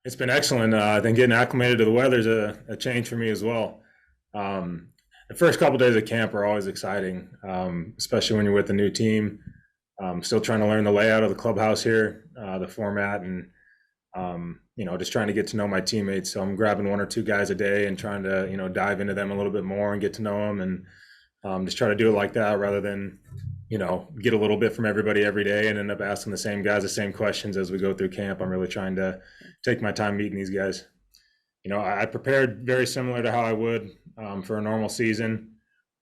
It's been excellent. I think getting acclimated to the weather is a change for me as well. Um, the first couple of days of camp are always exciting, especially when you're with a new team. Still trying to learn the layout of the clubhouse here, the format, and just trying to get to know my teammates. So I'm grabbing one or two guys a day and trying to dive into them a little bit more and get to know them, and just try to do it like that rather than get a little bit from everybody every day and end up asking the same guys the same questions as we go through camp. I'm really trying to take my time meeting these guys. I prepared very similar to how I would for a normal season.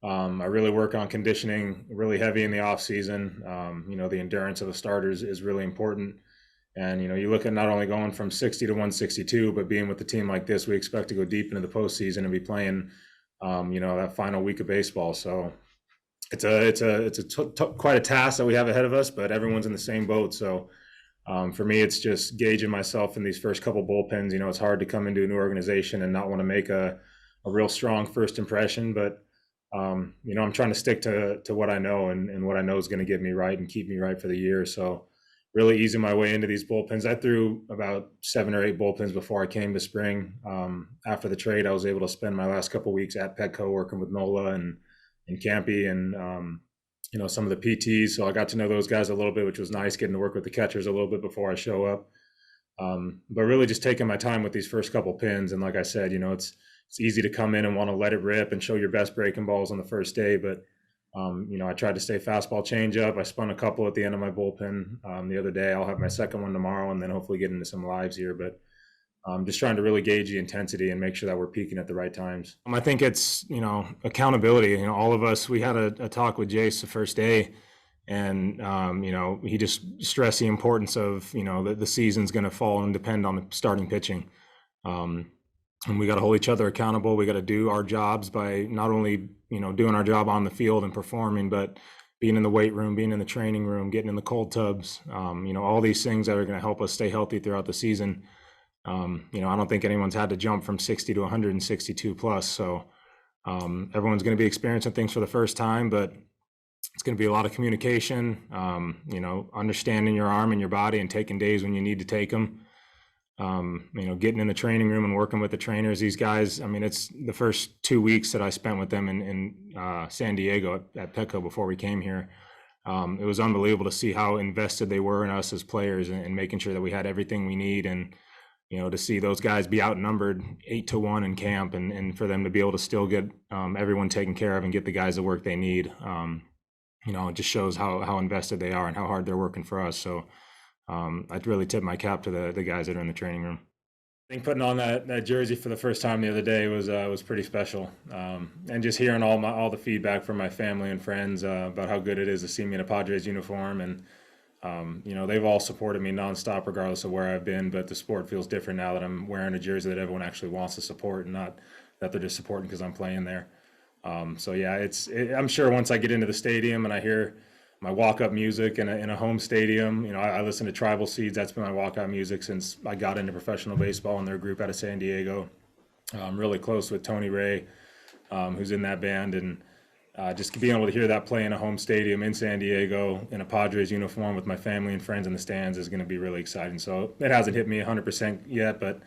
I really work on conditioning really heavy in the off season. The endurance of the starters is really important. And you look at not only going from 60 to 162, but being with a team like this, we expect to go deep into the postseason and be playing, that final week of baseball. So it's quite a task that we have ahead of us, but everyone's in the same boat. So for me, it's just gauging myself in these first couple bullpens. It's hard to come into a new organization and not want to make a real strong first impression, but I'm trying to stick to what I know and what I know is going to get me right and keep me right for the year. So really easing my way into these bullpens. I threw about 7 or 8 bullpens before I came to spring. After the trade, I was able to spend my last couple of weeks at Petco working with Nola and Campy and some of the PTs. So I got to know those guys a little bit, which was nice, getting to work with the catchers a little bit before I show up. But really just taking my time with these first couple pins. And like I said, it's easy to come in and want to let it rip and show your best breaking balls on the first day. But, I tried to stay fastball change up. I spun a couple at the end of my bullpen the other day. I'll have my second one tomorrow and then hopefully get into some lives here. But just trying to really gauge the intensity and make sure that we're peaking at the right times. I think it's, accountability. All of us, we had a talk with Jace the first day, and, he just stressed the importance of, the season's going to fall and depend on the starting pitching. And we got to hold each other accountable. We got to do our jobs by not only, doing our job on the field and performing, but being in the weight room, being in the training room, getting in the cold tubs, all these things that are going to help us stay healthy throughout the season. I don't think anyone's had to jump from 60 to 162 plus. So everyone's going to be experiencing things for the first time, but it's going to be a lot of communication, understanding your arm and your body and taking days when you need to take them. Getting in the training room and working with the trainers, these guys, it's the first 2 weeks that I spent with them in San Diego at Petco before we came here. It was unbelievable to see how invested they were in us as players and making sure that we had everything we need. And, to see those guys be outnumbered 8-1 in camp and for them to be able to still get everyone taken care of and get the guys the work they need, it just shows how invested they are and how hard they're working for us. So I'd really tip my cap to the guys that are in the training room. I think putting on that jersey for the first time the other day was pretty special, and just hearing all the feedback from my family and friends about how good it is to see me in a Padres uniform, and they've all supported me nonstop regardless of where I've been. But the sport feels different now that I'm wearing a jersey that everyone actually wants to support, and not that they're just supporting because I'm playing there. So yeah, I'm sure once I get into the stadium and I hear my walk-up music in a home stadium. I listen to Tribal Seeds. That's been my walk-up music since I got into professional baseball in their group out of San Diego. I'm really close with Tony Ray, who's in that band, and just being able to hear that play in a home stadium in San Diego in a Padres uniform with my family and friends in the stands is going to be really exciting. So it hasn't hit me 100% yet, but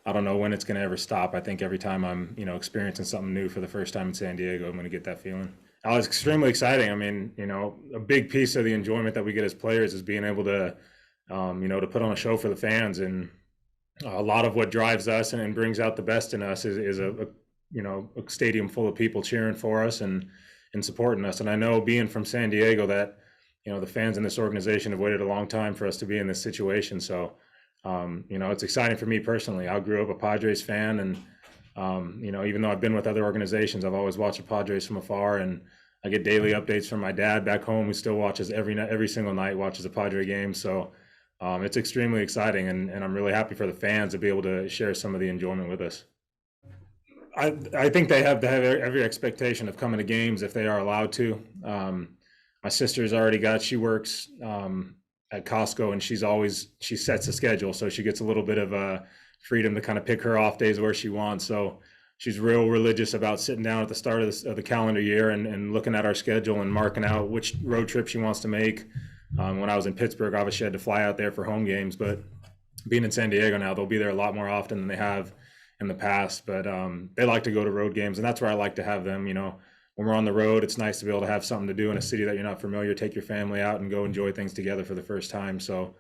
I don't know when it's going to ever stop. I think every time I'm, experiencing something new for the first time in San Diego, I'm going to get that feeling. It's extremely exciting. A big piece of the enjoyment that we get as players is being able to, to put on a show for the fans. And a lot of what drives us and brings out the best in us is a stadium full of people cheering for us and supporting us. And I know being from San Diego that, the fans in this organization have waited a long time for us to be in this situation. So, it's exciting for me personally. I grew up a Padres fan, and even though I've been with other organizations, I've always watched the Padres from afar, and I get daily updates from my dad back home, who still watches every single night, watches a Padre game. So it's extremely exciting, and I'm really happy for the fans to be able to share some of the enjoyment with us. I think they have to have every expectation of coming to games if they are allowed to. My sister's already she works at Costco, and she sets the schedule, so she gets a little bit of freedom to kind of pick her off days where she wants. So she's real religious about sitting down at the start of the calendar year and looking at our schedule and marking out which road trip she wants to make. When I was in Pittsburgh, obviously I had to fly out there for home games, but being in San Diego now, they'll be there a lot more often than they have in the past. But they like to go to road games, and that's where I like to have them. When we're on the road, it's nice to be able to have something to do in a city that you're not familiar. Take your family out and go enjoy things together for the first time. So,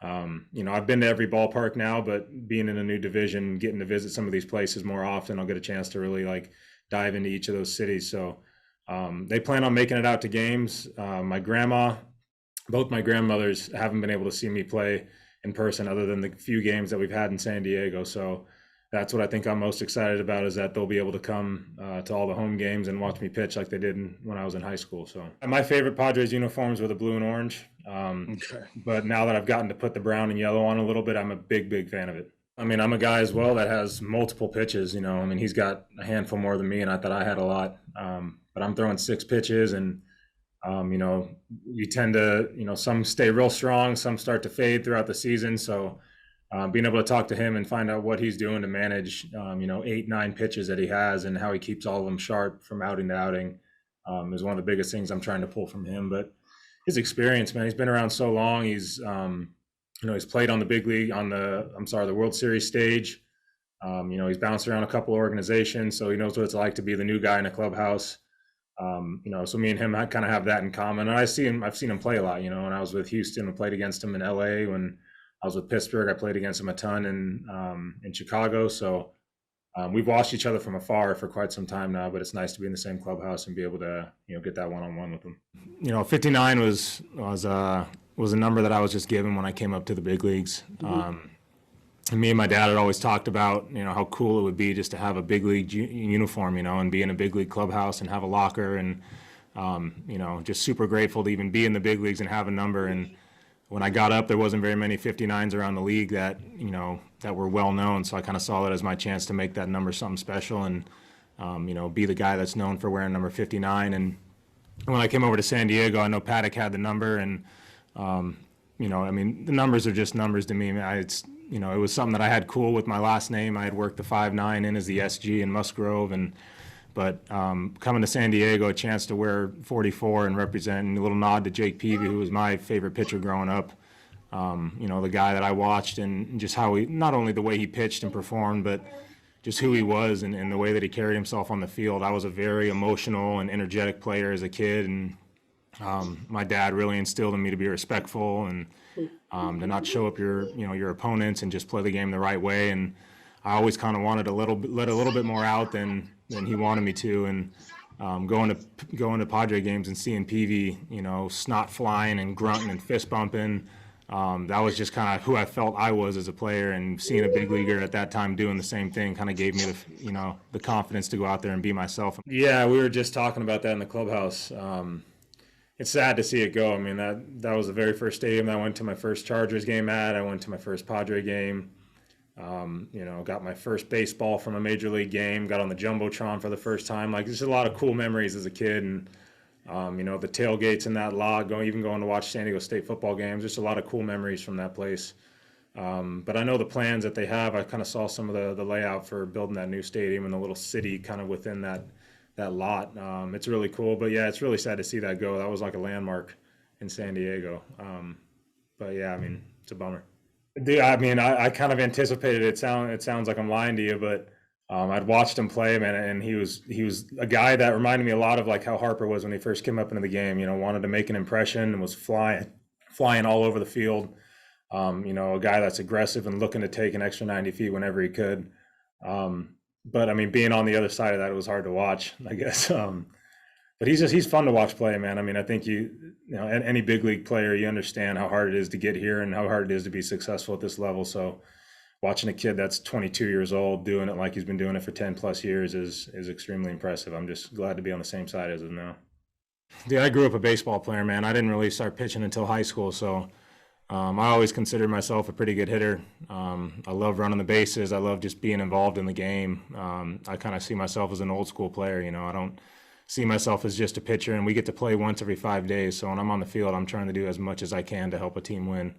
I've been to every ballpark now, but being in a new division, getting to visit some of these places more often, I'll get a chance to really like dive into each of those cities. So they plan on making it out to games. Both my grandmothers haven't been able to see me play in person other than the few games that we've had in San Diego. So that's what I think I'm most excited about, is that they'll be able to come to all the home games and watch me pitch like they did when I was in high school. So my favorite Padres uniforms were the blue and orange. Okay. But now that I've gotten to put the brown and yellow on a little bit, I'm a big, big fan of it. I mean, I'm a guy as well that has multiple pitches. I mean, he's got a handful more than me, and I thought I had a lot. But I'm throwing 6 pitches, and you tend to, some stay real strong, some start to fade throughout the season. So being able to talk to him and find out what he's doing to manage, 8, 9 pitches that he has and how he keeps all of them sharp from outing to outing is one of the biggest things I'm trying to pull from him. But his experience, man, he's been around so long. He's played on the big league, the World Series stage. He's bounced around a couple organizations, so he knows what it's like to be the new guy in a clubhouse. So me and him kind of have that in common. And I've seen him play a lot. When I was with Houston, I played against him in LA. When I was with Pittsburgh, I played against him a ton in Chicago. So we've watched each other from afar for quite some time now, but it's nice to be in the same clubhouse and be able to, get that one-on-one with him. 59 was a number that I was just given when I came up to the big leagues. And me and my dad had always talked about, how cool it would be just to have a big league uniform, and be in a big league clubhouse and have a locker, and, just super grateful to even be in the big leagues and have a number. And when I got up, there wasn't very many 59s around the league that, that were well known. So I kind of saw that as my chance to make that number something special and, be the guy that's known for wearing number 59. And when I came over to San Diego, I know Paddock had the number, and, I mean, the numbers are just numbers to me. It was something that I had cool with my last name. I had worked the 5'9" in as the SG in Musgrove, but coming to San Diego, a chance to wear 44 and represent, a little nod to Jake Peavy, who was my favorite pitcher growing up. The guy that I watched, and just how not only the way he pitched and performed, but just who he was and the way that he carried himself on the field. I was a very emotional and energetic player as a kid, and my dad really instilled in me to be respectful and to not show up your opponents and just play the game the right way. And I always kind of wanted to let a little bit more out than he wanted me to. And going to Padre games and seeing Peavy, snot flying and grunting and fist bumping, that was just kind of who I felt I was as a player. And seeing a big leaguer at that time doing the same thing kind of gave me the confidence to go out there and be myself. Yeah, we were just talking about that in the clubhouse. It's sad to see it go. I mean, that was the very first stadium I went to my first Chargers game at. I went to my first Padre game. Got my first baseball from a major league game. Got on the jumbotron for the first time. Like, there's a lot of cool memories as a kid, and the tailgates in that lot. Going to watch San Diego State football games. There's a lot of cool memories from that place. But I know the plans that they have. I kind of saw some of the layout for building that new stadium and the little city kind of within that lot. It's really cool, but yeah, it's really sad to see that go. That was like a landmark in San Diego. But yeah, I mean, it's a bummer. Dude, I mean, I kind of anticipated it. It sounds like I'm lying to you, but I'd watched him play, man, and he was a guy that reminded me a lot of like how Harper was when he first came up into the game. Wanted to make an impression and was flying all over the field. A guy that's aggressive and looking to take an extra 90 feet whenever he could. But I mean, being on the other side of that, it was hard to watch, I guess. But he's fun to watch play, man. I mean, I think any big league player, you understand how hard it is to get here and how hard it is to be successful at this level. So watching a kid that's 22 years old doing it like he's been doing it for 10 plus years is extremely impressive. I'm just glad to be on the same side as him now. Dude, I grew up a baseball player, man. I didn't really start pitching until high school, so I always considered myself a pretty good hitter. I love running the bases. I love just being involved in the game. I kind of see myself as an old school player. I don't see myself as just a pitcher, and we get to play once every 5 days. So when I'm on the field, I'm trying to do as much as I can to help a team win.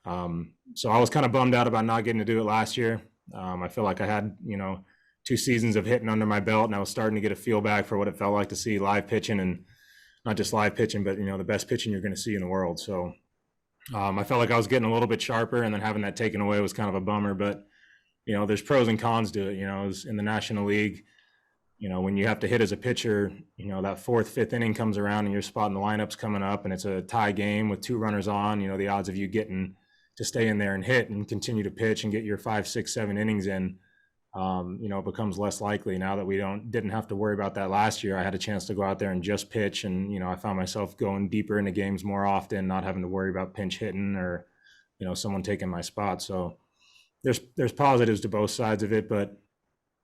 So I was kind of bummed out about not getting to do it last year. I feel like I had, 2 seasons of hitting under my belt, and I was starting to get a feel back for what it felt like to see live pitching, and not just live pitching, but, the best pitching you're going to see in the world. So I felt like I was getting a little bit sharper, and then having that taken away was kind of a bummer. But there's pros and cons to it. In the National League, when you have to hit as a pitcher, that fourth, fifth inning comes around and you're spotting the lineups coming up, and it's a tie game with 2 runners on. The odds of you getting to stay in there and hit and continue to pitch and get your 5, 6, 7 innings in, becomes less likely now that we didn't have to worry about that last year. I had a chance to go out there and just pitch, and I found myself going deeper into games more often, not having to worry about pinch hitting or someone taking my spot. So there's positives to both sides of it, but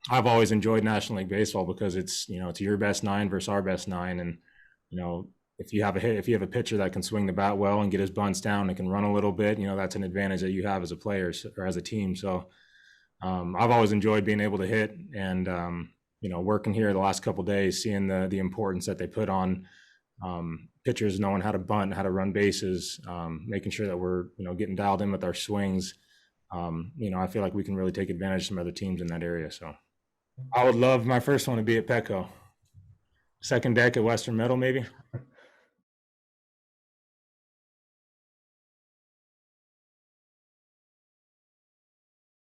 I've always enjoyed National League Baseball because it's your best 9 versus our best 9, and if you have a pitcher that can swing the bat well and get his bunts down and can run a little bit, that's an advantage that you have as a player or as a team. So I've always enjoyed being able to hit, and working here the last couple of days, seeing the importance that they put on pitchers knowing how to bunt, how to run bases, making sure that we're getting dialed in with our swings. I feel like we can really take advantage of some other teams in that area. So I would love my first one to be at Petco. Second deck at Western Meadow, maybe.